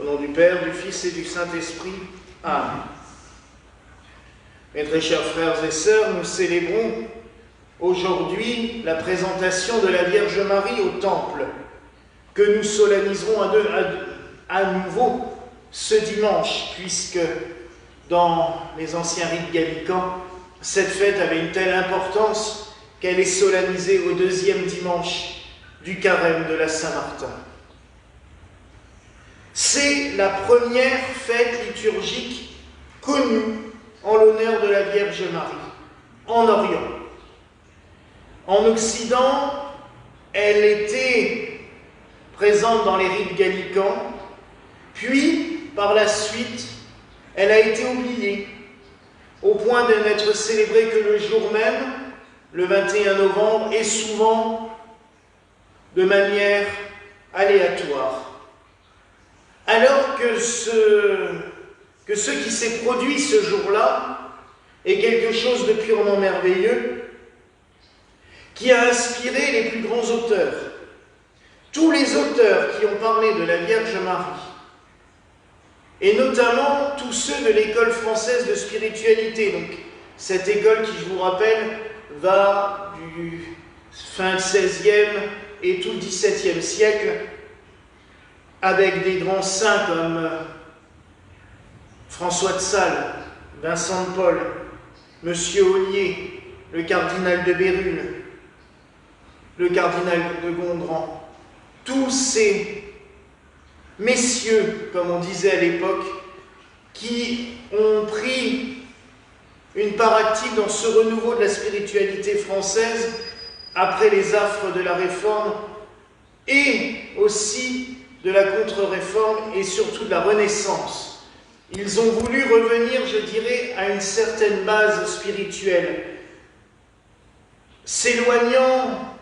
Au nom du Père, du Fils et du Saint-Esprit. Amen. Mes très chers frères et sœurs, nous célébrons aujourd'hui la présentation de la Vierge Marie au Temple, que nous solenniserons à nouveau ce dimanche, puisque dans les anciens rites gallicans, cette fête avait une telle importance qu'elle est solennisée au deuxième dimanche du carême de la Saint-Martin. C'est la première fête liturgique connue en l'honneur de la Vierge Marie, en Orient. En Occident, elle était présente dans les rites gallicans, puis, par la suite, elle a été oubliée, au point de n'être célébrée que le jour même, le 21 novembre, et souvent de manière aléatoire. Alors que ce qui s'est produit ce jour-là est quelque chose de purement merveilleux, qui a inspiré les plus grands auteurs. Tous les auteurs qui ont parlé de la Vierge Marie, et notamment tous ceux de l'école française de spiritualité. Donc, cette école qui, je vous rappelle, va du fin XVIe et tout le XVIIe siècle, avec des grands saints comme François de Sales, Vincent de Paul, Monsieur Ollier, le cardinal de Bérulle, le cardinal de Gondran. Tous ces messieurs, comme on disait à l'époque, qui ont pris une part active dans ce renouveau de la spiritualité française après les affres de la Réforme et aussi de la contre-réforme et surtout de la Renaissance. Ils ont voulu revenir, je dirais, à une certaine base spirituelle, s'éloignant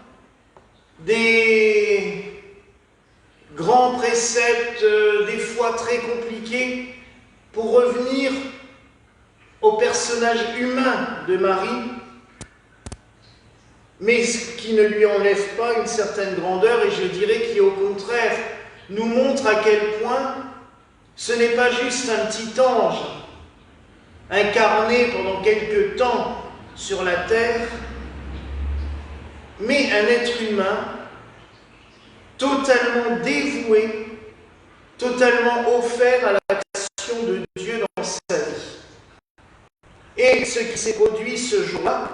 des grands préceptes, des fois très compliqués, pour revenir au personnage humain de Marie, mais ce qui ne lui enlève pas une certaine grandeur, et je dirais qui, au contraire, nous montre à quel point ce n'est pas juste un petit ange incarné pendant quelque temps sur la terre, mais un être humain totalement dévoué, totalement offert à l'action de Dieu dans sa vie. Et ce qui s'est produit ce jour-là,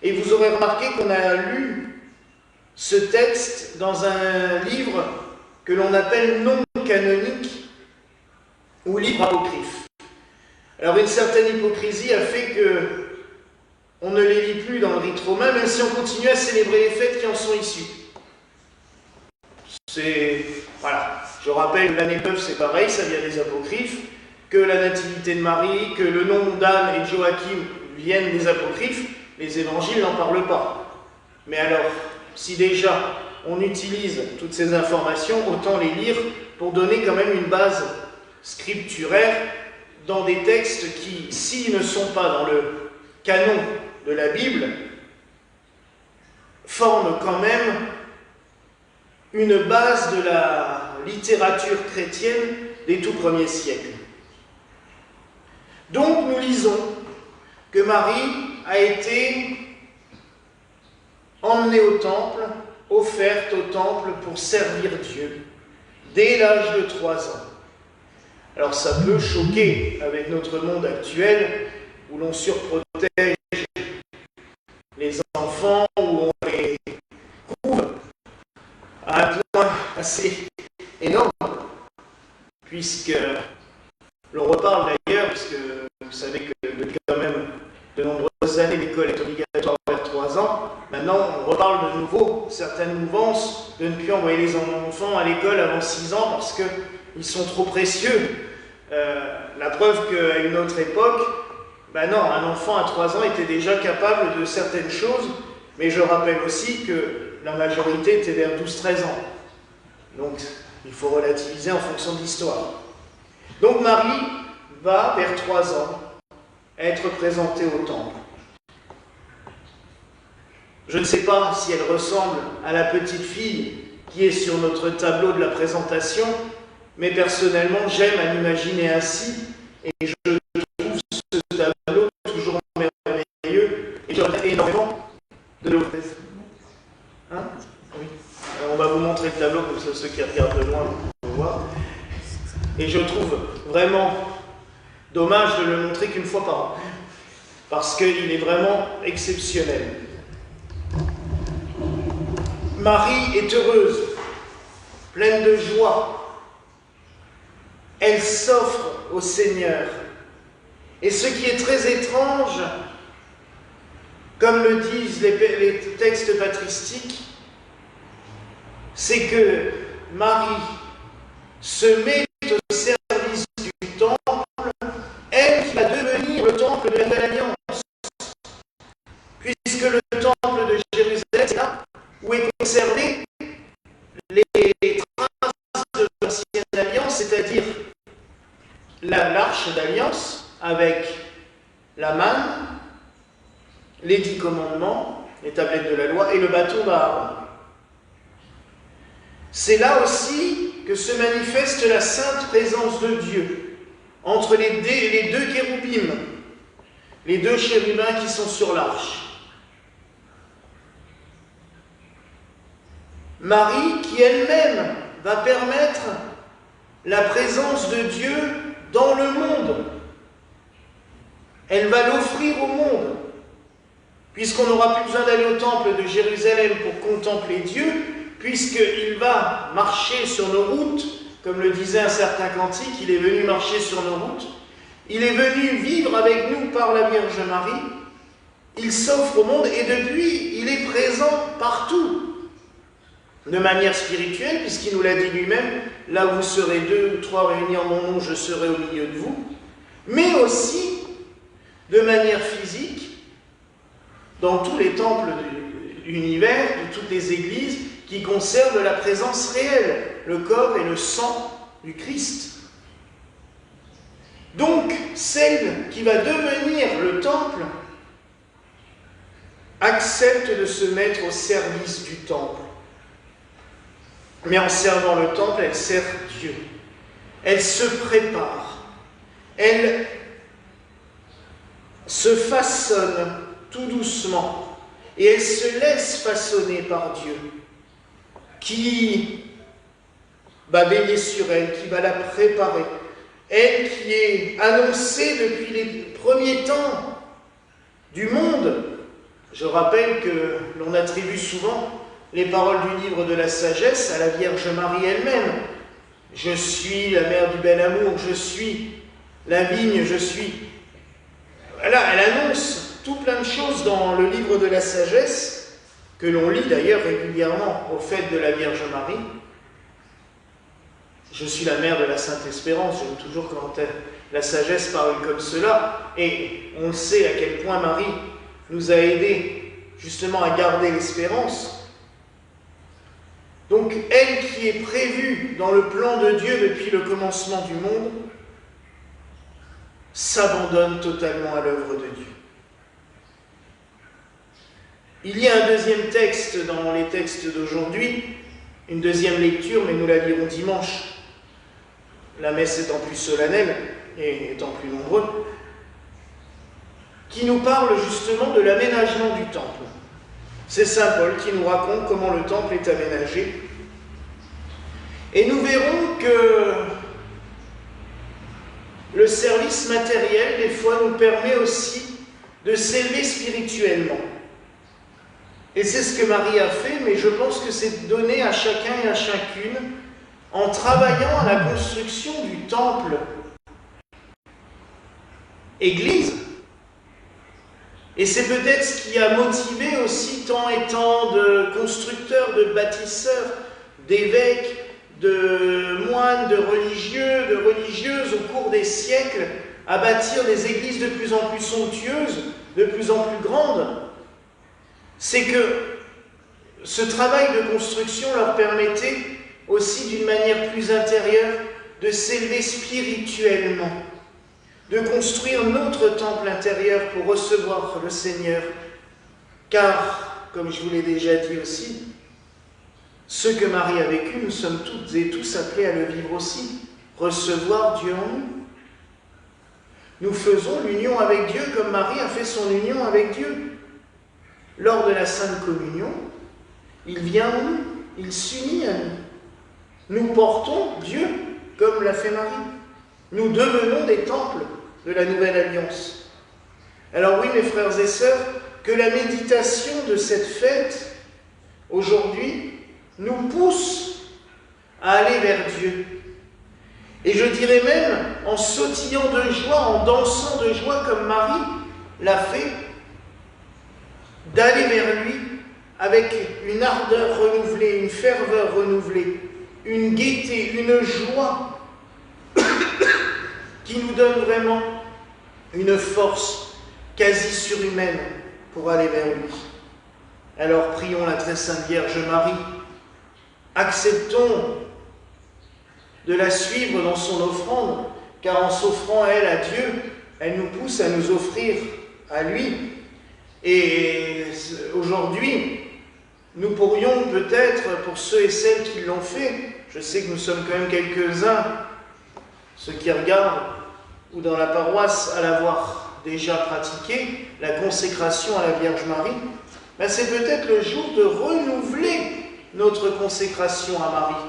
et vous aurez remarqué qu'on a lu ce texte dans un livre que l'on appelle non canonique ou livre apocryphe. Alors une certaine hypocrisie a fait que on ne les lit plus dans le rite romain, même si on continue à célébrer les fêtes qui en sont issues. Voilà, je rappelle que l'année neuve c'est pareil, ça vient des apocryphes, que la nativité de Marie, que le nom d'Anne et de Joachim viennent des apocryphes, les évangiles n'en parlent pas. Mais alors, si déjà on utilise toutes ces informations, autant les lire pour donner quand même une base scripturaire dans des textes qui, s'ils ne sont pas dans le canon de la Bible, forment quand même une base de la littérature chrétienne des tout premiers siècles. Donc nous lisons que Marie a été emmenée au temple, offerte au temple pour servir Dieu, dès l'âge de 3 ans. Alors ça peut choquer avec notre monde actuel, où l'on surprotège les enfants, où on les couve à un point assez énorme, puisque l'on reparle d'ailleurs, puisque vous savez que depuis quand même de nombreuses années, l'école est obligatoire vers 3 ans. Maintenant, on reparle de nouveau certaines mouvances de ne plus envoyer les enfants à l'école avant 6 ans parce qu'ils sont trop précieux. La preuve qu'à une autre époque, non, un enfant à 3 ans était déjà capable de certaines choses, mais je rappelle aussi que la majorité était vers 12-13 ans. Donc, il faut relativiser en fonction de l'histoire. Donc, Marie va, vers 3 ans, être présentée au temple. Je ne sais pas si elle ressemble à la petite fille qui est sur notre tableau de la présentation, mais personnellement, j'aime à l'imaginer ainsi, et je trouve ce tableau toujours merveilleux, et j'aurais énormément de l'audace. Hein? Oui. Alors, on va vous montrer le tableau, comme ça ceux qui regardent de loin vont voir. Et je trouve vraiment dommage de le montrer qu'une fois par an, parce qu'il est vraiment exceptionnel. Marie est heureuse, pleine de joie. Elle s'offre au Seigneur. Et ce qui est très étrange, comme le disent les textes patristiques, c'est que Marie se met au service du temple, elle qui va devenir le temple de la Nouvelle Alliance, puisque le temple de Jérusalem, c'est là où est conservé les traces de l'ancienne alliance, c'est-à-dire l'arche d'alliance avec la manne, les 10 commandements, les tablettes de la loi et le bâton d'Aaron. C'est là aussi que se manifeste la sainte présence de Dieu entre les deux kéroubim, les 2 chérubins qui sont sur l'arche. Marie qui elle-même va permettre la présence de Dieu dans le monde. Elle va l'offrir au monde, puisqu'on n'aura plus besoin d'aller au temple de Jérusalem pour contempler Dieu, puisqu'il va marcher sur nos routes, comme le disait un certain cantique, il est venu marcher sur nos routes, il est venu vivre avec nous par la Vierge Marie, il s'offre au monde et depuis, il est présent partout, de manière spirituelle, puisqu'il nous l'a dit lui-même, là où vous serez 2 ou 3 réunis en mon nom, je serai au milieu de vous, mais aussi de manière physique, dans tous les temples de l'univers, de toutes les églises, qui conservent la présence réelle, le corps et le sang du Christ. Donc, celle qui va devenir le temple accepte de se mettre au service du temple. Mais en servant le temple, elle sert Dieu. Elle se prépare. Elle se façonne tout doucement. Et elle se laisse façonner par Dieu, qui va veiller sur elle, qui va la préparer. Elle qui est annoncée depuis les premiers temps du monde. Je rappelle que l'on attribue souvent les paroles du livre de la sagesse à la Vierge Marie elle-même. Je suis la mère du bel amour, je suis la vigne, je suis... Voilà, elle annonce tout plein de choses dans le livre de la sagesse, que l'on lit d'ailleurs régulièrement au fait de la Vierge Marie. Je suis la mère de la Sainte Espérance, j'aime toujours quand la sagesse parle comme cela, et on sait à quel point Marie nous a aidés justement à garder l'espérance. Donc, elle qui est prévue dans le plan de Dieu depuis le commencement du monde, s'abandonne totalement à l'œuvre de Dieu. Il y a un deuxième texte dans les textes d'aujourd'hui, une deuxième lecture, mais nous la lirons dimanche, la messe étant plus solennelle et étant plus nombreux, qui nous parle justement de l'aménagement du temple. C'est saint Paul qui nous raconte comment le temple est aménagé. Et nous verrons que le service matériel, des fois, nous permet aussi de s'élever spirituellement. Et c'est ce que Marie a fait, mais je pense que c'est donné à chacun et à chacune en travaillant à la construction du temple. Église. Et c'est peut-être ce qui a motivé aussi tant et tant de constructeurs, de bâtisseurs, d'évêques, de moines, de religieuses au cours des siècles à bâtir des églises de plus en plus somptueuses, de plus en plus grandes. C'est que ce travail de construction leur permettait aussi d'une manière plus intérieure de s'élever spirituellement, de construire notre temple intérieur pour recevoir le Seigneur. Car, comme je vous l'ai déjà dit aussi, ce que Marie a vécu, nous sommes toutes et tous appelés à le vivre aussi. recevoir Dieu en nous. Nous faisons l'union avec Dieu comme Marie a fait son union avec Dieu. Lors de la Sainte Communion, il vient en nous, il s'unit à nous. Nous portons Dieu comme l'a fait Marie. Nous devenons des temples de la Nouvelle Alliance. Alors oui, mes frères et sœurs, que la méditation de cette fête, aujourd'hui, nous pousse à aller vers Dieu. Et je dirais même, en sautillant de joie, en dansant de joie comme Marie l'a fait, d'aller vers lui avec une ardeur renouvelée, une ferveur renouvelée, une gaieté, une joie qui nous donne vraiment une force quasi surhumaine pour aller vers lui. Alors prions la très sainte Vierge Marie, acceptons de la suivre dans son offrande, car en s'offrant elle à Dieu, elle nous pousse à nous offrir à lui. Et aujourd'hui, nous pourrions peut-être, pour ceux et celles qui l'ont fait, je sais que nous sommes quand même quelques-uns, ceux qui regardent, ou dans la paroisse, à l'avoir déjà pratiqué, la consécration à la Vierge Marie, ben c'est peut-être le jour de renouveler notre consécration à Marie.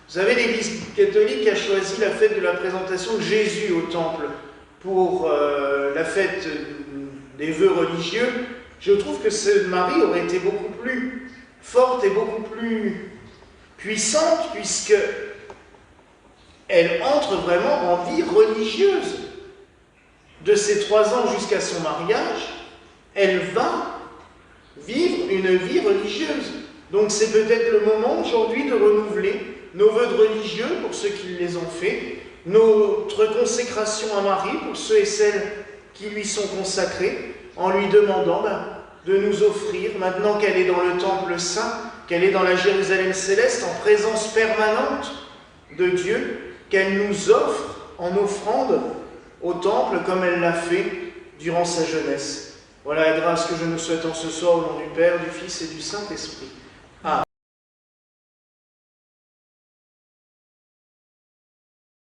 Vous savez, l'Église catholique a choisi la fête de la présentation de Jésus au Temple pour la fête des vœux religieux. Je trouve que cette Marie aurait été beaucoup plus forte et beaucoup plus puissante, puisque elle entre vraiment en vie religieuse. De ses 3 ans jusqu'à son mariage, elle va vivre une vie religieuse. Donc c'est peut-être le moment aujourd'hui de renouveler nos vœux de religieux pour ceux qui les ont faits, notre consécration à Marie pour ceux et celles qui lui sont consacrés, en lui demandant de nous offrir, maintenant qu'elle est dans le Temple Saint, qu'elle est dans la Jérusalem céleste, en présence permanente de Dieu, qu'elle nous offre en offrande au Temple comme elle l'a fait durant sa jeunesse. Voilà la grâce que je nous souhaite en ce soir au nom du Père, du Fils et du Saint-Esprit.